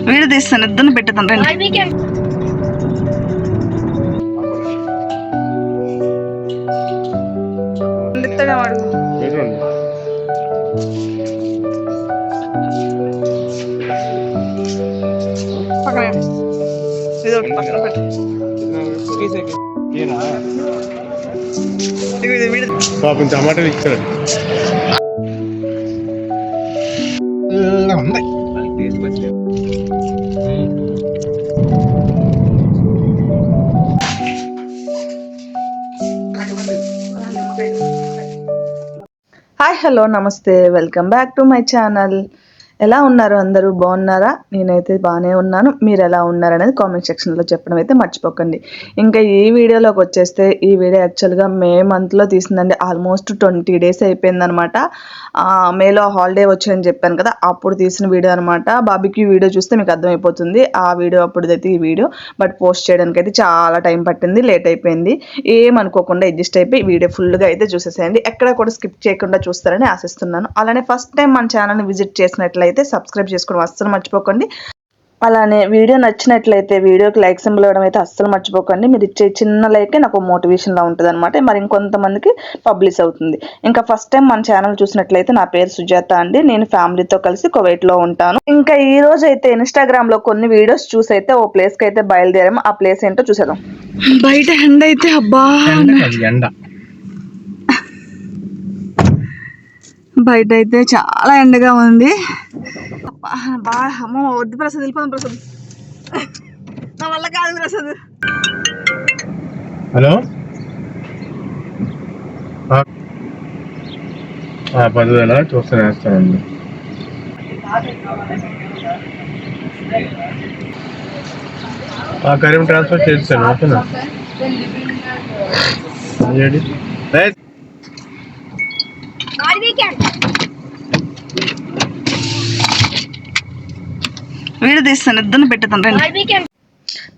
Video తీస్తాను, ఇద్దరిని పెట్టేద్దాం రండి. పాపం టమాటాలు ఇచ్చాడు. హాయ్, హలో, నమస్తే, welcome back to my channel. ఎలా ఉన్నారు అందరూ? బాగున్నారా? నేనైతే బాగానే ఉన్నాను. మీరు ఎలా ఉన్నారు అనేది కామెంట్ సెక్షన్లో చెప్పడం అయితే మర్చిపోకండి. ఇంకా ఈ వీడియోలోకి వచ్చేస్తే, ఈ వీడియో యాక్చువల్గా మే మంత్లో తీసిందండి. ఆల్మోస్ట్ 20 days అయిపోయిందనమాట. మేలో హాలిడే వచ్చాయని చెప్పాను కదా, అప్పుడు తీసిన వీడియో అనమాట. బాబీకి వీడియో చూస్తే మీకు అర్థమైపోతుంది ఆ వీడియో అప్పుడుదైతే ఈ వీడియో. బట్ పోస్ట్ చేయడానికి అయితే చాలా టైం పట్టింది, లేట్ అయిపోయింది. ఏమనుకోకుండా అడ్జస్ట్ అయిపోయి వీడియో ఫుల్గా అయితే చూసేసేయండి. ఎక్కడ కూడా స్కిప్ చేయకుండా చూస్తారని ఆశిస్తున్నాను. అలానే ఫస్ట్ టైం మన ఛానల్ని విజిట్ చేసినట్లయితే సబ్స్క్రైబ్ చేసుకోవడం అస్సలు మర్చిపోకండి. అలానే వీడియో నచ్చినట్లయితే వీడియోకి లైక్ సింబల్ ఇవ్వడం అయితే అస్సలు మర్చిపోకండి. మీరు ఇచ్చే చిన్న లైకే నాకు మోటివేషన్లా ఉంటుంది అనమాట. మరి ఇంకొంతమందికి పబ్లిష్ అవుతుంది. ఇంకా ఫస్ట్ టైం మన ఛానల్ చూసినట్లయితే నా పేరు సుజాత అండి. నేను ఫ్యామిలీతో కలిసి కువైట్లో ఉంటాను. ఇంకా ఈ రోజు అయితే ఇన్స్టాగ్రామ్లో కొన్ని వీడియోస్ చూసి అయితే ఓ ప్లేస్కి అయితే బయలుదేరాము. ఆ ప్లేస్ ఏంటో చూసేద్దాం. బయట ఎండ అయితే అబ్బా, బయట అయితే చాలా ఎండగా ఉంది. బాగా అమ్మ వద్దు ప్రసాద్, వెళ్ళిపోదాం ప్రసాద్, నా వల్ల కాదు ప్రసాద్. హలో, 10,000 చూస్తాను, వేస్తానండి. కరీం ట్రాన్స్ఫర్ చేస్తాను. ఓకేనా? వీడియో తీస్తాను, ఇద్దరిని పెట్టేద్దాం రండి.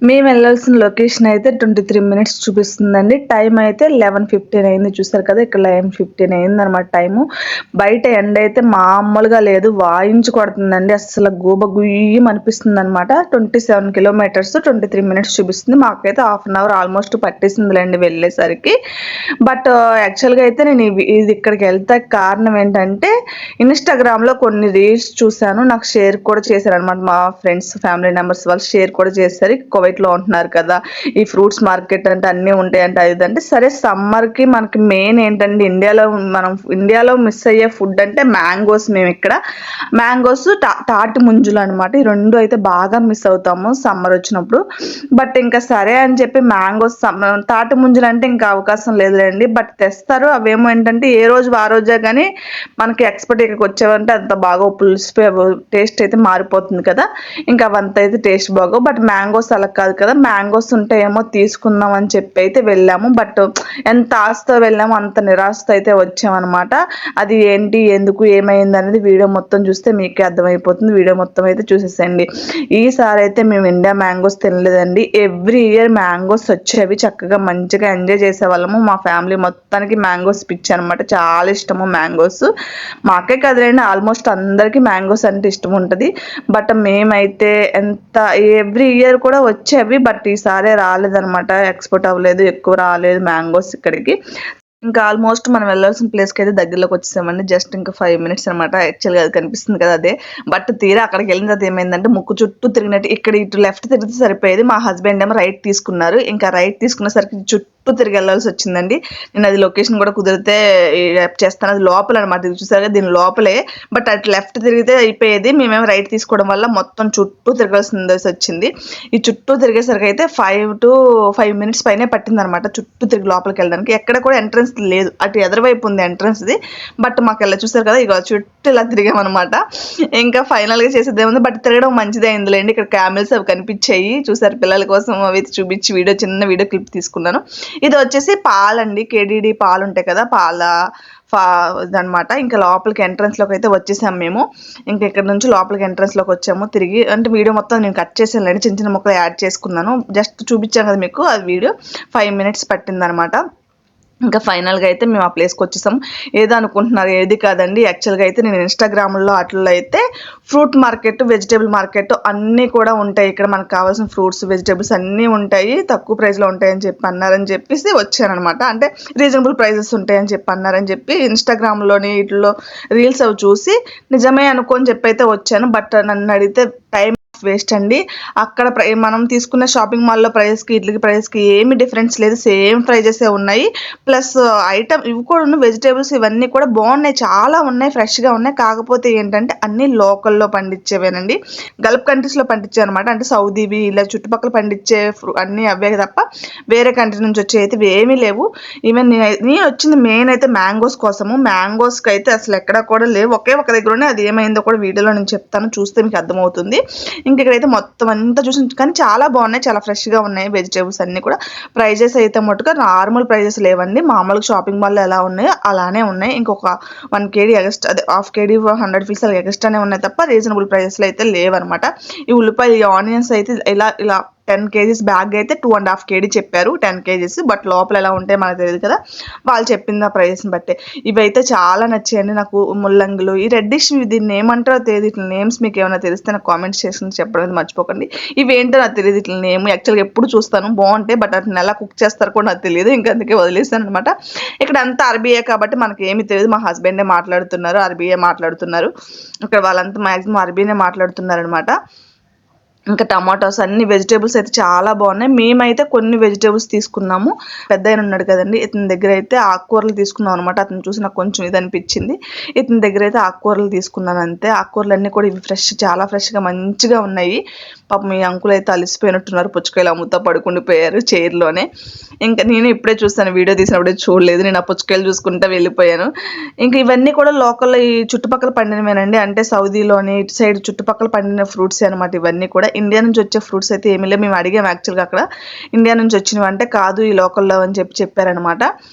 మేము వెళ్ళాల్సిన లొకేషన్ అయితే 23 minutes చూపిస్తుందండి. టైం అయితే 11:15 అయింది. చూసారు కదా, ఇక్కడ 11:15 అయింది అనమాట టైము. బయట ఎండ అయితే మామూలుగా లేదు, వాయించి కొడుతుందండి. అసలు గూబ గుయ్యం అనిపిస్తుంది అనమాట. 27 kilometers 23 minutes చూపిస్తుంది. మాకైతే 1/2 hour ఆల్మోస్ట్ పట్టేసిందిలేండి వెళ్ళేసరికి. బట్ యాక్చువల్గా అయితే నేను ఇది ఇక్కడికి వెళ్తే కారణం ఏంటంటే, ఇన్స్టాగ్రామ్లో కొన్ని రీల్స్ చూశాను, నాకు షేర్ కూడా చేశారు అనమాట. మా ఫ్రెండ్స్, ఫ్యామిలీ మెంబర్స్ వాళ్ళు షేర్ కూడా చేశారు. కువైట్లో ఉంటున్నారు కదా, ఈ ఫ్రూట్స్ మార్కెట్ అంటే అన్నీ ఉంటాయంటే అది అంటే. సరే, సమ్మర్కి మనకి మెయిన్ ఏంటంటే ఇండియాలో మిస్ అయ్యే ఫుడ్ అంటే మ్యాంగోస్. మేము ఇక్కడ మ్యాంగోస్, తాటి ముంజులు అనమాట. ఈ రెండు అయితే బాగా మిస్ అవుతాము సమ్మర్ వచ్చినప్పుడు. బట్ ఇంకా సరే అని చెప్పి మ్యాంగోస్, తాటి ముంజులు అంటే ఇంకా అవకాశం లేదులేండి. బట్ తెస్తారు. అవేమో ఏంటంటే ఏ రోజు ఆ రోజే కానీ మనకి ఎక్స్పర్ట్ ఇక్కడికి వచ్చేవంటే అంత బాగా పులుసు టేస్ట్ అయితే మారిపోతుంది కదా. ఇంకా అవంతా అయితే టేస్ట్ బాగో. బట్ మ్యాంగోస్ అలా కాదు కదా, మ్యాంగోస్ ఉంటాయేమో తీసుకుందాం అని చెప్పి అయితే వెళ్ళాము. బట్ ఎంత ఆశతో వెళ్ళాము అంత నిరాశతో అయితే వచ్చామన్నమాట. అది ఏంటి, ఎందుకు, ఏమైంది అనేది వీడియో మొత్తం చూస్తే మీకే అర్థమైపోతుంది. వీడియో మొత్తం అయితే చూసేసండి. ఈసారి అయితే మేము ఇండియా మ్యాంగోస్ తినలేదండి. ఎవ్రీ ఇయర్ మ్యాంగోస్ వచ్చేవి, చక్కగా మంచిగా ఎంజాయ్ చేసేవాళ్ళము. మా ఫ్యామిలీ మొత్తానికి మ్యాంగోస్ పిచ్చి అనమాట, చాలా ఇష్టము మ్యాంగోస్. మాకే కదలండి, ఆల్మోస్ట్ అందరికీ మ్యాంగోస్ అంటే ఇష్టం ఉంటుంది. బట్ మేమైతే ఎవ్రీ ఇయర్ కూడా వచ్చేవి, బట్ ఈసారి రాలేదనమాట. ఎక్స్పోర్ట్ అవ్వలేదు, ఎక్కువ రాలేదు మ్యాంగోస్ ఇక్కడికి. ఇంకా ఆల్మోస్ట్ మనం వెళ్ళాల్సిన ప్లేస్కి అయితే దగ్గరలోకి వచ్చేసామండి. జస్ట్ ఇంకా 5 minutes అనమాట. యాక్చువల్గా అది కనిపిస్తుంది కదా అదే. బట్ తీరా అక్కడికి వెళ్ళిన తర్వాత ఏమైందంటే, ముక్కు చుట్టూ తిరిగినట్టు. ఇక్కడ ఇటు లెఫ్ట్ తిరిగితే సరిపోయేది, మా హస్బెండ్ ఏమో రైట్ తీసుకున్నారు. ఇంకా రైట్ తీసుకునేసరికి చుట్టూ తిరిగి వెళ్ళాల్సి వచ్చిందండి. నేను అది లొకేషన్ కూడా కుదిరితే చేస్తాను. అది లోపల అనమాట, చూసారు కదా, దీని లోపలే. బట్ అటు లెఫ్ట్ తిరిగితే అయిపోయేది, మేమేమో రైట్ తీసుకోవడం వల్ల మొత్తం చుట్టూ తిరగాల్సింది వచ్చింది. ఈ చుట్టూ తిరిగేసరికి అయితే 5 minutes పైనే పట్టింది అనమాట, చుట్టూ తిరిగి లోపలికి వెళ్ళడానికి. ఎక్కడ కూడా ఎంట్రన్స్ లేదు, అటు ఎదురువైపు ఉంది ఎంట్రన్స్ది. బట్ మాకు ఇలా చూసారు కదా, ఇక చుట్టూ ఇలా తిరిగామన్నమాట. ఇంకా ఫైనల్గా చేసేది ఏముంది, బట్ తిరగడం మంచిదే అయిందిలేండి. ఇక్కడ క్యామెల్స్ అవి కనిపించాయి, చూసారు, పిల్లల కోసం అవి చూపించి చిన్న వీడియో క్లిప్ తీసుకున్నాను. ఇది వచ్చేసి పాలండి, కేడీడీ పాలు ఉంటాయి కదా, ఇదనమాట. ఇంకా లోపలికి ఎంట్రన్స్లోకి అయితే వచ్చేసాము మేము. ఇంకా ఇక్కడ నుంచి లోపలికి ఎంట్రన్స్లోకి వచ్చాము. తిరిగి అంటే వీడియో మొత్తం నేను కట్ చేసాను, చిన్న చిన్న ముక్కలు యాడ్ చేసుకున్నాను. జస్ట్ చూపించాను కదా మీకు, అది వీడియో 5 minutes పట్టిందనమాట. ఇంకా ఫైనల్గా అయితే మేము ఆ ప్లేస్కి వచ్చేసాం. ఏదో అనుకుంటున్నారు, ఏది కాదండి. యాక్చువల్గా అయితే నేను ఇన్స్టాగ్రామ్లో అట్లా అయితే ఫ్రూట్ మార్కెట్, వెజిటేబుల్ మార్కెట్ అన్నీ కూడా ఉంటాయి. ఇక్కడ మనకు కావాల్సిన ఫ్రూట్స్, వెజిటేబుల్స్ అన్నీ ఉంటాయి, తక్కువ ప్రైస్లో ఉంటాయని చెప్పి అన్నారని చెప్పేసి వచ్చానమాట. అంటే రీజనబుల్ ప్రైజెస్ ఉంటాయని చెప్పి అన్నారని చెప్పి ఇన్స్టాగ్రామ్లోని వీటిలో రీల్స్ అవి చూసి నిజమే అనుకొని చెప్పి అయితే వచ్చాను. బట్ నన్ను అడిగితే టైం వేస్ట్ అండి. అక్కడ మనం తీసుకున్న షాపింగ్ మాల్లో ప్రైస్కి ఇట్లకి ప్రైస్కి ఏమి డిఫరెన్స్ లేదు, సేమ్ ప్రైజెసే ఉన్నాయి. ప్లస్ ఐటమ్ ఇవి కూడా వెజిటేబుల్స్ ఇవన్నీ కూడా బాగున్నాయి, చాలా ఉన్నాయి, ఫ్రెష్గా ఉన్నాయి. కాకపోతే ఏంటంటే అన్నీ లోకల్లో పండించేవేనండి, గల్ఫ్ కంట్రీస్లో పండించే అనమాట. అంటే సౌదీవి ఇలా చుట్టుపక్కల పండించే అన్నీ అవే తప్ప వేరే కంట్రీ నుంచి వచ్చే అయితే ఏమీ లేవు. ఈవెన్ నేను వచ్చింది మెయిన్ అయితే మ్యాంగోస్ కోసము. మ్యాంగోస్కి అయితే అసలు ఎక్కడా కూడా లేవు, ఒకే ఒక దగ్గర ఉన్నాయి. అది ఏమైందో కూడా వీడియోలో నేను చెప్తాను, చూస్తే మీకు అర్థమవుతుంది. ఇక్కడైతే మొత్తం అంతా చూసి కానీ చాలా బాగున్నాయి, చాలా ఫ్రెష్గా ఉన్నాయి వెజిటేబుల్స్ అన్నీ కూడా. ప్రైజెస్ అయితే మటుగా నార్మల్ ప్రైజెస్ లేవండి, మామూలుగా షాపింగ్ మాల్లో ఎలా ఉన్నాయో అలానే ఉన్నాయి. ఇంకొక 1 kg ఎక్స్ట్రా, అదే 1/2 kg 100 పీసులు ఎక్స్ట్రానే ఉన్నాయి తప్ప రీజనబుల్ ప్రైజెస్లో అయితే లేవన్నమాట. ఈ ఉల్లిపాయలు, ఈ ఆనియన్స్ అయితే ఇలా 10 kgs బ్యాగ్ అయితే 2.5 kg చెప్పారు, 10 kgs. బట్ లోపల ఎలా ఉంటాయి మనకు తెలియదు కదా, వాళ్ళు చెప్పింది ఆ ప్రైస్ని బట్టే. ఇవైతే చాలా నచ్చాయండి నాకు. ముల్లంగులు, ఈ రెడ్డిష్ దీన్ని ఏమంటారో తెలియదు, ఇట్లా నేమ్స్ మీకు ఏమైనా తెలిస్తే నాకు కామెంట్స్ చేసి చెప్పడం మర్చిపోకండి. ఇవేంటో నాకు తెలియదు ఇట్లా నేమ్, యాక్చువల్గా ఎప్పుడు చూస్తాను బాగుంటాయి, బట్ అట్లా ఎలా కుక్ చేస్తారు కూడా నాకు తెలియదు, ఇంకా అందుకే వదిలేసాను అనమాట. ఇక్కడ అంతా అరబీయే కాబట్టి మనకి ఏమీ తెలియదు. మా హస్బెండే మాట్లాడుతున్నారు, అరబీయే మాట్లాడుతున్నారు. ఇక్కడ వాళ్ళంతా మ్యాక్సిమం అరబీనే మాట్లాడుతున్నారు అనమాట. ఇంకా టమాటోస్, అన్ని వెజిటేబుల్స్ అయితే చాలా బాగున్నాయి. మేమైతే కొన్ని వెజిటేబుల్స్ తీసుకున్నాము. పెద్ద ఆయన ఉన్నాడు కదండి, ఇతని దగ్గర అయితే ఆకుకూరలు తీసుకున్నాం అనమాట. అతను చూసి నాకు కొంచెం ఇది అనిపించింది. ఇతని దగ్గర అయితే ఆకుకూరలు తీసుకున్నాను అంతే. ఆకుకూరలు అన్నీ కూడా ఇవి ఫ్రెష్, చాలా ఫ్రెష్గా మంచిగా ఉన్నాయి. పాపం మీ అంకుల్ అయితే అలసిపోయినట్టున్నారు, పుచ్చకాయలు అమ్ముతా పడుకుండిపోయారు చైర్లోనే. ఇంకా నేను ఇప్పుడే చూస్తాను, వీడియో తీసినప్పుడే చూడలేదు, నేను ఆ పుచ్చకాయలు చూసుకుంటా వెళ్ళిపోయాను. ఇంకా ఇవన్నీ కూడా లోకల్, ఈ చుట్టుపక్కల పండినవేనండి. అంటే సౌదీలోని ఇటు సైడ్ చుట్టుపక్కల పండిన ఫ్రూట్స్ అనమాట ఇవన్నీ కూడా. ఇండియా నుంచి వచ్చే ఫ్రూట్స్ అయితే ఏమీ లేవు. మేము అడిగాము యాక్చువల్గా అక్కడ, ఇండియా నుంచి వచ్చినవి అంటే కాదు ఈ లోకల్లో అని చెప్పారనమాట.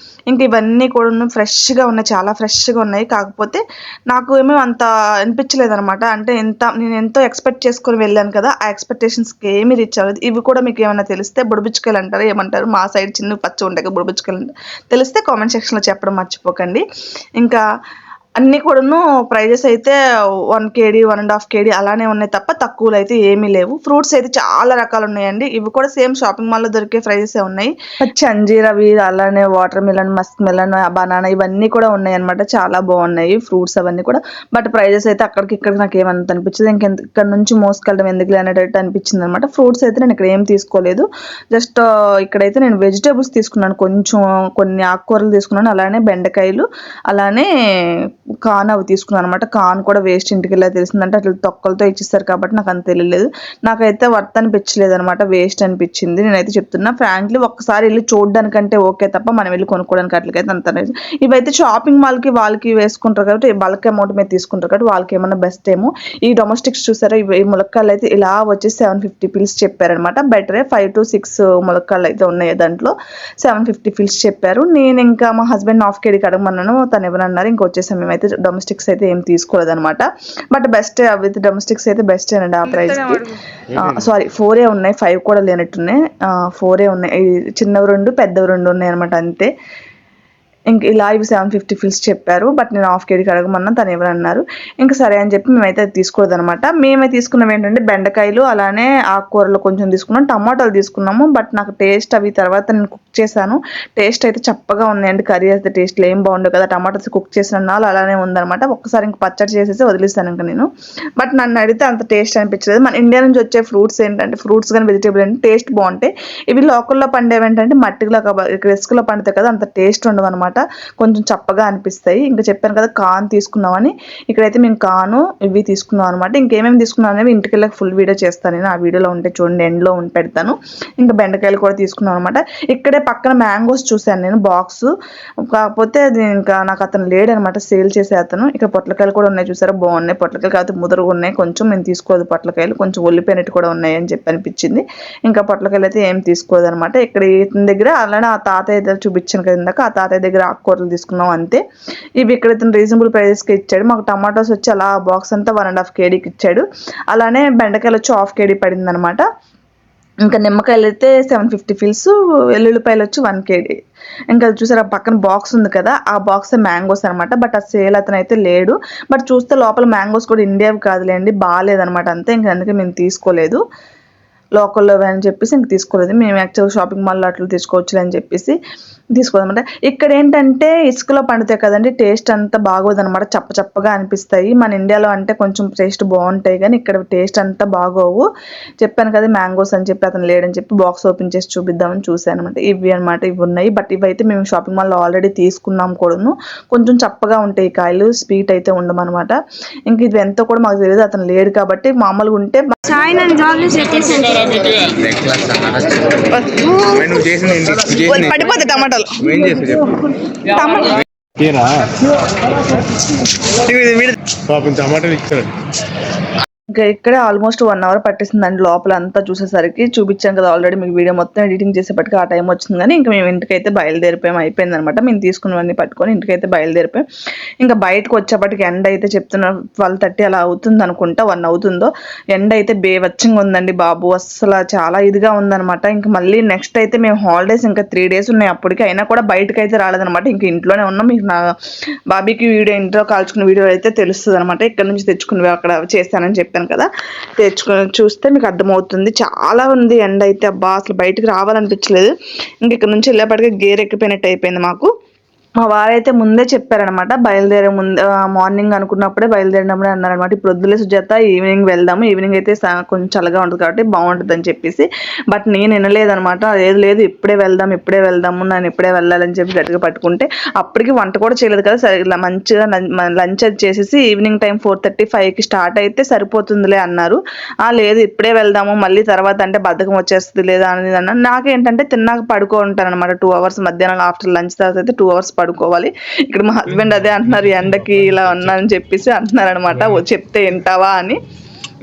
ఇంక ఇవన్నీ కూడా ఫ్రెష్గా ఉన్నాయి, చాలా ఫ్రెష్గా ఉన్నాయి. కాకపోతే నాకు ఏమీ అంత అనిపించలేదు అనమాట. అంటే నేను ఎంతో ఎక్స్పెక్ట్ చేసుకొని వెళ్ళాను కదా, ఆ ఎక్స్పెక్టేషన్స్కి ఏమీ రీచ్ అవ్వలేదు. ఇవి కూడా మీకు ఏమైనా తెలిస్తే, బుడిబుచ్చుకాయలు అంటారు, ఏమంటారు మా సైడ్ చిన్న పచ్చ ఉంటాయి బుడిబుచ్చుకాయలు అంటారు, తెలిస్తే కామెంట్ సెక్షన్లో చెప్పడం మర్చిపోకండి. ఇంకా అన్నీ కూడాను ప్రైజెస్ అయితే 1 kg 1.5 kg అలానే ఉన్నాయి తప్ప తక్కువలో అయితే ఏమీ లేవు. ఫ్రూట్స్ అయితే చాలా రకాలు ఉన్నాయండి, ఇవి కూడా సేమ్ షాపింగ్ మాల్లో దొరికే ప్రైజెసే ఉన్నాయి. అంజీరవి, అలానే water melon, Musk melon, banana ఇవన్నీ కూడా ఉన్నాయి అనమాట. చాలా బాగున్నాయి ఫ్రూట్స్ అవన్నీ కూడా. బట్ ప్రైజెస్ అయితే అక్కడికి ఇక్కడికి నాకు ఏమంత అనిపించదు, ఇక్కడ నుంచి మోసుకెళ్ళడం ఎందుకు అనేటట్టు అనిపించింది అనమాట. ఫ్రూట్స్ అయితే నేను ఇక్కడ ఏం తీసుకోలేదు, జస్ట్ ఇక్కడైతే నేను వెజిటేబుల్స్ తీసుకున్నాను, కొన్ని ఆకుకూరలు తీసుకున్నాను, అలానే బెండకాయలు, అలానే కాన్ అవి తీసుకున్నాను అనమాట. కాన్ కూడా వేస్ట్, ఇంటికి వెళ్ళా తెలిసిందంటే అట్లా తొక్కలతో ఇచ్చిస్తారు కాబట్టి నాకు అంత తెలియలేదు. నాకైతే వర్త్ అనిపించలేదు అనమాట, వేస్ట్ అనిపించింది. నేనైతే చెప్తున్నా ఫ్రాంక్లీ, ఒక్కసారి వెళ్ళి చూడడానికంటే ఓకే తప్ప మనం వెళ్ళి కొనుక్కోవడానికి అట్లకైతే అంత. ఇవైతే షాపింగ్ మాల్కి వాళ్ళకి వేసుకుంటారు కాబట్టి బల్క్ అమౌంట్ మీద తీసుకుంటారు కాబట్టి వాళ్ళకి ఏమన్నా బెస్ట్ ఏమో. ఈ డొమెస్టిక్స్ చూసారా, ఈ ములక్కాయలు అయితే ఇలా వచ్చి 750 పిల్స్ చెప్పారనమాట. బెటరే, 5 to 6 ములక్కాయలు అయితే ఉన్నాయి దాంట్లో, 750 పిల్స్ చెప్పారు. నేను ఇంకా మా హస్బెండ్ 1/2 kg అడగమన్నాను, తను ఎవరన్నారు. ఇంకా వచ్చేసాం మేమైతే. డొమెస్టిక్స్ అయితే ఏం తీసుకోలేదు అనమాట. బట్ బెస్ట్ విత్ డొమెస్టిక్స్ అయితే బెస్ట్ అండి ఆ ప్రైస్ కి. సారీ 4 ఉన్నాయి, 5 కూడా లేనట్టున్నాయి, 4 ఉన్నాయి. చిన్నవి 2 పెద్దవి 2 ఉన్నాయి అనమాట అంతే. ఇంక ఇలా ఇవి 750 ఫిల్స్ చెప్పారు. బట్ నేను 1/2 kg అడగమన్నా, తను ఎవరన్నారు. ఇంకా సరే అని చెప్పి మేమైతే తీసుకోలేదు అనమాట. మేమే తీసుకున్నాం ఏంటంటే బెండకాయలు, అలానే ఆకుకూరలు కొంచెం తీసుకున్నాం, టమాటాలు తీసుకున్నాము. బట్ నాకు టేస్ట్ అవి తర్వాత నేను కుక్ చేశాను, టేస్ట్ అయితే చప్పగా ఉన్నాయండి. కర్రీ అయితే టేస్ట్లో ఏం బాగుండవు కదా, టమాటాస్ కుక్ చేసిన నాలు అలానే ఉందనమాట. ఒక్కసారి ఇంక పచ్చడి చేసేసి వదిలేస్తాను ఇంకా నేను. బట్ నన్ను అడిగితే అంత టేస్ట్ అనిపించలేదు. మన ఇండియా నుంచి వచ్చే ఫ్రూట్స్ ఏంటంటే, ఫ్రూట్స్ కానీ వెజిటేబుల్ అంటే టేస్ట్ బాగుంటాయి. ఇవి లోకల్లో పండేవి ఏంటంటే మట్టిలో రిస్క్లో పండుతాయి కదా, అంత టేస్ట్ ఉండవు అనమాట, కొంచెం చప్పగా అనిపిస్తాయి. ఇంకా చెప్పాను కదా కాన్ తీసుకున్నామని, ఇక్కడైతే మేము కాను ఇవి తీసుకున్నాం అనమాట. ఇంకేమేమి తీసుకున్నాం అనేవి ఇంటికి వెళ్ళక ఫుల్ వీడియో చేస్తాను నేను, ఆ వీడియోలో ఉంటే చూడండి, ఎండ్లో పెడతాను. ఇంకా బెండకాయలు కూడా తీసుకున్నాం అనమాట. ఇక్కడే పక్కన మ్యాంగోస్ చూశాను నేను బాక్స్, కాకపోతే అది ఇంకా నాకు అతను లేడనమాట, సేల్ చేసే అతను. ఇక్కడ పొట్లకాయలు కూడా ఉన్నాయి చూసారా, బాగున్నాయి పొట్లకాయలు, కాకపోతే ముదరుగా ఉన్నాయి కొంచెం. మేము తీసుకోదు పొట్లకాయలు, కొంచెం ఒల్లిపోయినట్టు కూడా ఉన్నాయి అని చెప్పి అనిపించింది. ఇంకా పొట్లకాయలు అయితే ఏం తీసుకోదు అనమాట. ఇక్కడ ఇతని దగ్గర అలానే ఆ తాతయ్య చూపించాను కదా ఇందాక, ఆ తాతయ్య దగ్గర ఆకుకూరలు తీసుకున్నాం అంతే. ఇవి ఇక్కడ రీజనబుల్ ప్రైజెస్కి ఇచ్చాడు. మాకు టమాటోస్ వచ్చి అలా బాక్స్ అంతా 1.5 kgకి ఇచ్చాడు. అలానే బెండకాయలు వచ్చి 1/2 kg పడింది అనమాట. ఇంకా నిమ్మకాయలు అయితే 750 ఫిల్స్, వెల్లుల్లిపాయలు వచ్చి 1 kg. ఇంకా చూసారా పక్కన బాక్స్ ఉంది కదా, ఆ బాక్స్ మ్యాంగోస్ అనమాట. బట్ ఆ సేల్ అతను అయితే లేడు. బట్ చూస్తే లోపల మ్యాంగోస్ కూడా ఇండియావి కాదులేండి, బాగాలేదనమాట అంతే. ఇంకా అందుకే మేము తీసుకోలేదు, లోకల్లో అని చెప్పేసి ఇంక తీసుకోలేదు. మేము యాక్చువల్గా షాపింగ్ మాల్లో అట్లా తీసుకోవచ్చు అని చెప్పేసి తీసుకోదన్నమాట. ఇక్కడ ఏంటంటే ఇసుకలో పండుతాయి కదండి, టేస్ట్ అంతా బాగోదన్నమాట, చప్పచప్పగా అనిపిస్తాయి. మన ఇండియాలో అంటే కొంచెం టేస్ట్ బాగుంటాయి, కానీ ఇక్కడ టేస్ట్ అంతా బాగోవు. చెప్పాను కదా మ్యాంగోస్ అని చెప్పి అతను లేడని చెప్పి బాక్స్ ఓపెన్ చేసి చూపిద్దామని చూశాను అనమాట. ఇవి అనమాట, ఇవి ఉన్నాయి. బట్ ఇవైతే మేము షాపింగ్ మాల్లో ఆల్రెడీ తీసుకున్నాం కూడాను. కొంచెం చప్పగా ఉంటాయి కాయలు, స్వీట్ అయితే ఉండమన్నమాట. ఇంక ఇది ఎంతో కూడా మాకు తెలియదు, అతను లేడు కాబట్టి. మామూలుగా ఉంటే పడిపోతాయి టమాటాలు. టమాటాలు ఇచ్చారు. ఇంకా ఇక్కడే ఆల్మోస్ట్ 1 hour పట్టేసిందండి లోపల అంతా చూసేసరికి. చూపించాం కదా ఆల్రెడీ మీకు, వీడియో మొత్తం ఎడిటింగ్ చేసేపటికి ఆ టైం వచ్చింది. కానీ ఇంకా మేము ఇంటికైతే బయలుదేరిపోయాం, అయిపోయింది అనమాట. మేము తీసుకున్నవన్నీ పట్టుకొని ఇంటికైతే బయలుదేరిపోయాం. ఇంకా బయటకు వచ్చేప్పటికి ఎండ అయితే చెప్తున్నా 12:30 అలా అవుతుంది అనుకుంటా, 1 అవుతుందో. ఎండ అయితే బేవచ్చంగా ఉందండి బాబు, అసలు చాలా ఇదిగా ఉందనమాట. ఇంకా మళ్ళీ నెక్స్ట్ అయితే మేము హాలిడేస్ ఇంకా 3 days ఉన్నాయి అప్పటికి, అయినా కూడా బయటకు అయితే రాలేదనమాట. ఇంక ఇంట్లోనే ఉన్నాం. మీకు నా బాబీకి వీడియో, ఇంట్లో కాల్చుకున్న వీడియో అయితే తెలుస్తుంది అనమాట. ఇక్కడ నుంచి తెచ్చుకున్నవి అక్కడ చేస్తానని చెప్పాను కదా, తెచ్చుకొని చూస్తే మీకు అర్థమవుతుంది. చాలా ఉంది ఎండ అయితే, అబ్బా అసలు బయటకు రావాలనిపించలేదు. ఇంక ఇక్కడ నుంచి వెళ్ళేపటికి గేర్ ఎక్కిపోయినట్టు అయిపోయింది మాకు. మా వారైతే ముందే చెప్పారనమాట, బయలుదేరే ముందు మార్నింగ్ అనుకున్నప్పుడే బయలుదేరినప్పుడే అన్నారనమాట, ఇప్పుడు వద్దులే సుజాత, ఈవినింగ్ వెళ్దాము, ఈవినింగ్ అయితే కొంచెం చల్లగా ఉంటుంది కాబట్టి బాగుంటుంది అని చెప్పేసి. బట్ నేను వినలేదనమాట, లేదు ఇప్పుడే వెళ్దాము, నేను ఇప్పుడే వెళ్ళాలని చెప్పి గట్టిగా పట్టుకుంటే, అప్పటికి వంట కూడా చేయలేదు కదా, సరే ఇలా మంచిగా లంచ్ అది చేసేసి ఈవినింగ్ టైం 4:35కి స్టార్ట్ అయితే సరిపోతుందిలే అన్నారు. లేదు ఇప్పుడే వెళ్దాము, మళ్ళీ తర్వాత అంటే బద్ధకం వచ్చేస్తుంది లేదా అనేది అన్నారు. నాకేంటంటే తిన్నాక పడుకో ఉంటాను అనమాట 2 hours, మధ్యాహ్నం ఆఫ్టర్ లంచ్ తర్వాత అయితే 2 hours పడుకోవాలి. ఇక్కడ మా హస్బెండ్ అదే అంటున్నారు, ఎండకి ఇలా ఉన్నారని చెప్పేసి అంటున్నారు అనమాట, చెప్తే వింటావా అని.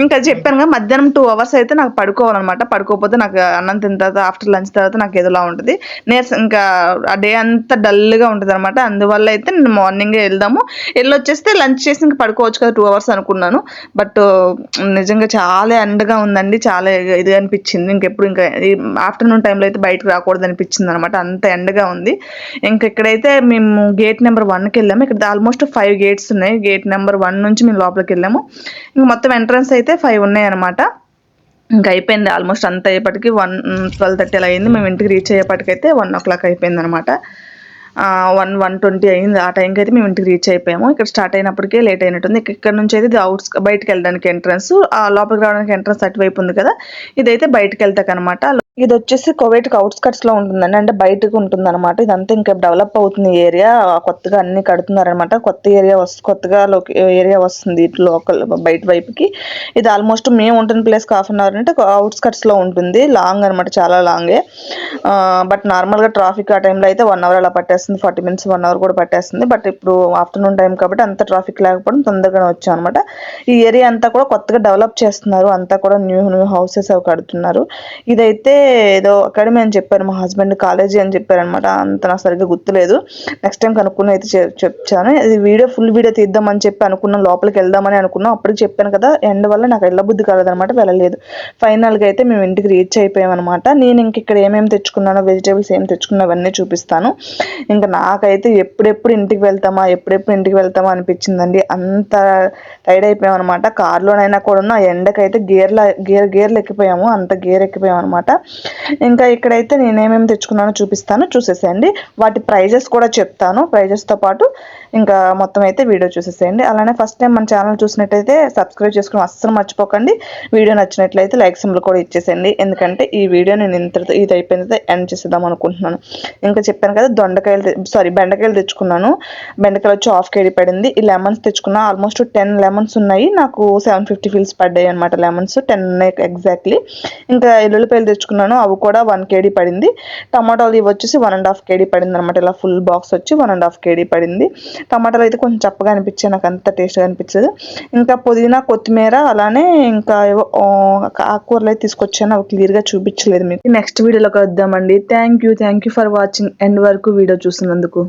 ఇంకా చెప్పాను కదా, మధ్యాహ్నం 2 hours అయితే నాకు పడుకోవాలన్నమాట. పడుకోకపోతే నాకు అన్నం తిన్న తర్వాత ఆఫ్టర్ లంచ్ తర్వాత నాకు ఏదోలా ఉంటుంది, ఇంకా ఆ డే అంతా డల్గా ఉంటుంది అనమాట. అందువల్ల అయితే నేను మార్నింగే వెళ్ళొచ్చేస్తే లంచ్ చేసి ఇంకా పడుకోవచ్చు కదా 2 hours అనుకున్నాను. బట్ నిజంగా చాలా ఎండగా ఉందండి, చాలా ఇది అనిపించింది. ఇంకెప్పుడు ఇంకా ఆఫ్టర్నూన్ టైంలో అయితే బయటకు రాకూడదు అనిపించింది అనమాట, అంత ఎండగా ఉంది. ఇంకా ఇక్కడైతే మేము గేట్ నెంబర్ 1కి వెళ్ళాము. ఇక్కడ ఆల్మోస్ట్ 5 gates ఉన్నాయి. గేట్ నెంబర్ 1 నుంచి మేము లోపలికి వెళ్ళాము. ఇంకా మొత్తం ఎంట్రన్స్ అయితే 5 ఉన్నాయి అనమాట. ఇంకా అయిపోయింది ఆల్మోస్ట్ అంత అయ్యేపటికి 12:30 అలా అయింది. మేము ఇంటికి రీచ్ అయ్యేపటికైతే 1 o'clock అయిపోయింది అనమాట. 1:20 అయింది. ఆ టైంకి అయితే మేము ఇంటికి రీచ్ అయిపోయాము. ఇక్కడ స్టార్ట్ అయినప్పటికే లేట్ అయినట్టుంది. ఇక్కడ నుంచి అయితే ఇది బయటకు వెళ్ళడానికి ఎంట్రన్స్, లోపలికి రావడానికి ఎంట్రన్స్ అటువైపు ఉంది కదా, ఇదైతే బయటకు వెళ్తాకనమాట. ఇది వచ్చేసి కువైట్కి అవుట్స్కట్స్ లో ఉంటుందండి, అంటే బయటకు ఉంటుంది అనమాట. ఇదంతా ఇంకా డెవలప్ అవుతుంది ఏరియా, కొత్తగా అన్ని కడుతున్నారనమాట. కొత్తగా ఏరియా వస్తుంది ఇటు లోకల్ బయట వైపుకి. ఇది ఆల్మోస్ట్ మేము ఉంటున్న ప్లేస్కి 1/2 hour అంటే అవుట్స్కట్స్ లో ఉంటుంది, లాంగ్ అనమాట, చాలా లాంగే. బట్ నార్మల్గా ట్రాఫిక్ ఆ టైంలో అయితే 1 hour అలా పట్టేస్తుంది, 40 minutes 1 hour కూడా పట్టేస్తుంది. బట్ ఇప్పుడు ఆఫ్టర్నూన్ టైం కాబట్టి అంత ట్రాఫిక్ లేకపోవడం తొందరగానే వచ్చాం అనమాట. ఈ ఏరియా అంతా కూడా కొత్తగా డెవలప్ చేస్తున్నారు, అంతా కూడా న్యూ హౌసెస్ అవి కడుతున్నారు. ఇదైతే ఏదో అకాడమీ అని చెప్పారు మా హస్బెండ్, కాలేజీ అని చెప్పారనమాట, అంత నాకు సరిగ్గా గుర్తులేదు. నెక్స్ట్ టైం కనుక్కుని అయితే చెప్తాను. ఇది ఫుల్ వీడియో తీద్దామని చెప్పి అనుకున్నాం, లోపలికి వెళ్దామని అనుకున్నాం. అప్పటికి చెప్పాను కదా, ఎండ వల్ల నాకు వెళ్ళబుద్ధి కాలేదనమాట, వెళ్ళలేదు. ఫైనల్గా అయితే మేము ఇంటికి రీచ్ అయిపోయామన్నమాట. నేను ఇంక ఇక్కడ ఏమేమి తెచ్చుకున్నానో, వెజిటేబుల్స్ ఏం తెచ్చుకున్నా అవన్నీ చూపిస్తాను. ఇంకా నాకైతే ఎప్పుడెప్పుడు ఇంటికి వెళ్తామా అనిపించిందండి, అంత టైర్డ్ అయిపోయాం అనమాట. కార్లోనైనా కూడా ఆ ఎండకైతే గేర్లు ఎక్కిపోయాము, అంత గేర్ ఎక్కిపోయాం అనమాట. ఇంకా ఇక్కడైతే నేనేమేమి తెచ్చుకున్నానో చూసేసేయండి. వాటి ప్రైజెస్ కూడా చెప్తాను, ప్రైజెస్తో పాటు ఇంకా మొత్తం అయితే వీడియో చూసేసేయండి. అలానే ఫస్ట్ టైం మన ఛానల్ చూసినట్టయితే సబ్స్క్రైబ్ చేసుకుని అస్సలు మర్చిపోకండి. వీడియో నచ్చినట్లయితే లైక్ సింబల్ కూడా ఇచ్చేసేయండి, ఎందుకంటే ఈ వీడియో నేను ఇది అయిపోయిన ఎండ్ చేసేద్దాం అనుకుంటున్నాను. ఇంకా చెప్పాను కదా, బెండకాయలు తెచ్చుకున్నాను. బెండకాయలు వచ్చి 1/2 kg పడింది. ఈ లెమన్స్ తెచ్చుకున్నా, ఆల్మోస్ట్ 10 lemons ఉన్నాయి. నాకు 750 fils పడ్డాయి అనమాట, లెమన్స్ 10 ఎగ్జాక్ట్లీ. ఇంకా ఎల్లుల్లిపాయలు తెచ్చుకున్నాను, అవి కూడా 1 kg పడింది. టమాటాలు ఇవి వచ్చేసి 1.5 kg పడింది అనమాట. ఇలా ఫుల్ బాక్స్ వచ్చి 1.5 kg పడింది. టమాటాలు అయితే కొంచెం చప్పగా అనిపించాయి, నాకు అంత టేస్ట్గా అనిపించదు. ఇంకా పుదీనా, కొత్తిమీర, అలానే ఇంకా ఆకుకూరలు అయితే తీసుకొచ్చాను, అవి క్లియర్గా చూపించలేదు మీకు. నెక్స్ట్ వీడియోలోకి వద్దామండి. Thank you for watching end వరకు వీడియో చూసినందుకు.